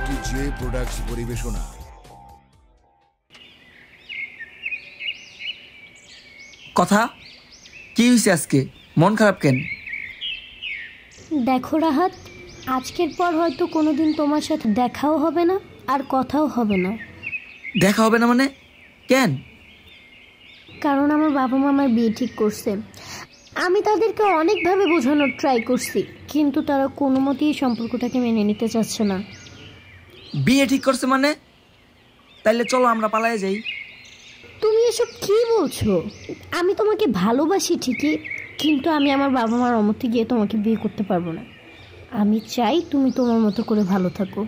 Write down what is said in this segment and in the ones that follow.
A2J Products পরিবেশনা। কথা কি হইছে আজকে? মন খারাপ কেন? দেখো রাহাত, আজকের পর হয়তো কোনোদিন তোমার সাথে দেখাও হবে না আর কথাও হবে না। দেখা হবে না মানে কেন? কারণ আমার বাবা মা আমার বিয়ে ঠিক করছে। আমি তাদেরকে অনেকভাবে বোঝানোর ট্রাই করছি, কিন্তু তারা কোনো মতেই সম্পর্কটাকে মেনে নিতে চাচ্ছে না। বিয়ে ঠিক করছে মানে? তাইলে চলো আমরা পালায়ে যাই। তুমি এসব কি বলছো? আমি তোমাকে ভালোবাসি ঠিকই, কিন্তু আমি আমার বাবা মার অনুমতি গিয়ে তোমাকে বিয়ে করতে পারবো না। আমি চাই তুমি তোমার মতো করে ভালো থাকো।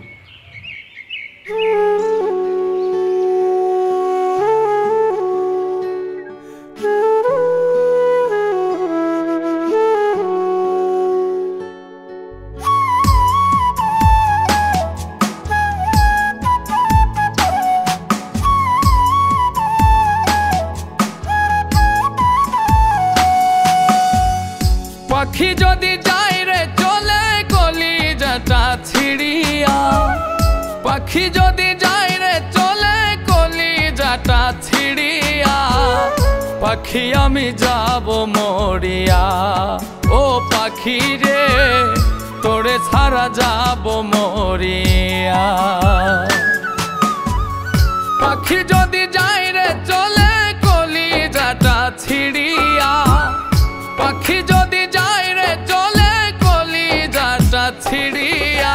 পাখি যদি যাই রে চলে কলিজাটা ছিড়িয়া, পাখি যদি যাই রে চলে কলিজাটা ছিড়িয়া, পাখি আমি যাব মরিয়া। ও পাখি রে তোরে ছাড়া যাব মরিয়া। পাখি যদি যাই রে চলে কলিজাটা ছিড়িয়া, পাখি যদি যাই রে চলে কলিজাটা ছিড়িয়া,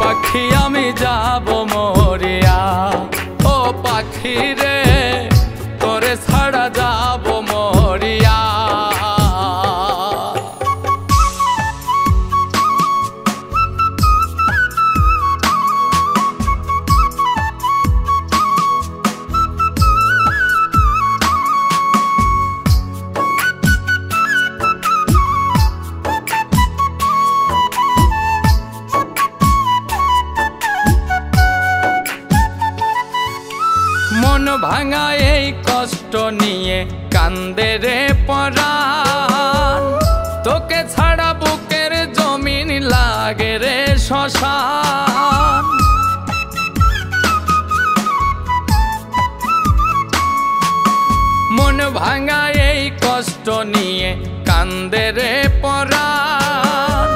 পাখি আমি যাব মরিয়া। ও পাখি রে তোরে ছাড়া যাব মরিয়া। মন ভাঙা এই কষ্ট নিয়ে কান্দে রে পরাণ, তোকে ছাড়া বুকের জমিন লাগে রে শ্মশান। মন ভাঙা এই কষ্ট নিয়ে কান্দে রে পরাণ,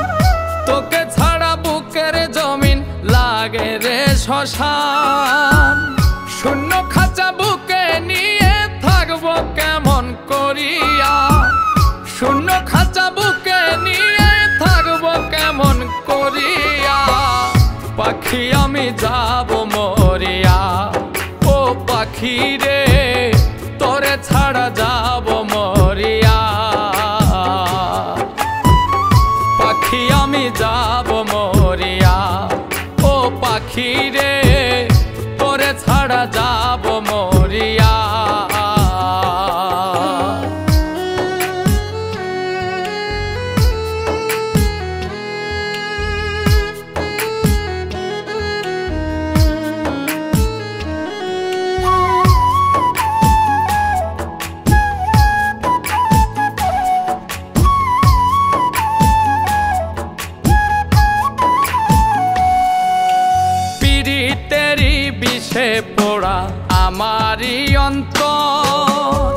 তোকে ছাড়া বুকের জমিন লাগে রে শ্মশান। শূন্য খাঁচা বুকে নিয়ে থাকবো কেমন করিয়া, শূন্য খাঁচা বুকে নিয়ে থাকবো কেমন করিয়া, পাখি আমি যাব মরিয়া। ও পাখি রে তোরে ছাড়া যাব মরিয়া। পাখি আমি যাব মরিয়া। ও পাখি রে তোরে ছাড়া যাব মরিয়া। পিরিতেরি বিষে পোড়া আমারই অন্তর,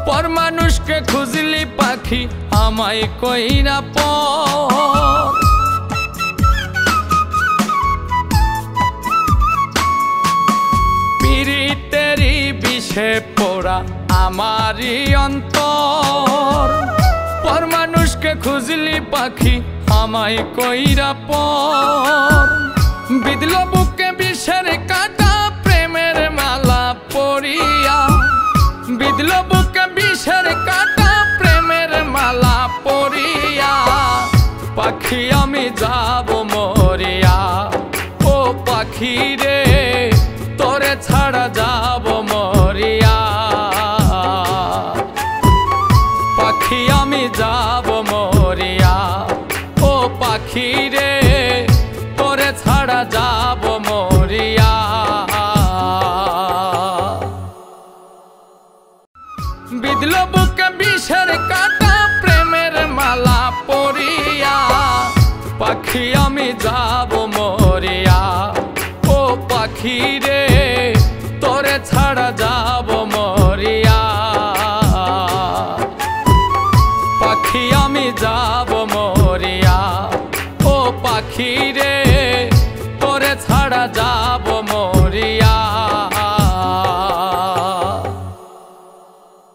পর মানুষকে খুঁজলি পাখি আমায় কইরা পর। পিরিতেরি বিষে পোড়া আমারই অন্তর, পর মানুষকে খুঁজলি পাখি আমায় কইরা পর। বিদল বুকে বিষের কাটা প্রেমের মালা পরিয়া, বিদল বুকে বিষের কাটা প্রেমের মালা পরিয়া, পাখি আমি যাব মরিয়া। ও পাখি রে তোরে ছাড়া যাব মরিয়া। পাখি আমি যাব মরিয়া। ও পাখি রে তোরে ছাড়া যাব মরিয়া। বিদল বুকে বিষের কাটা প্রেমের মালা পরিয়া, পাখি আমি যাব মরিয়া। পাখি রে তোরে ছাড়া যাব মরিয়া পাখি আমি যাব মরিয়া ও পাখি রে তোরে ছাড়া যাব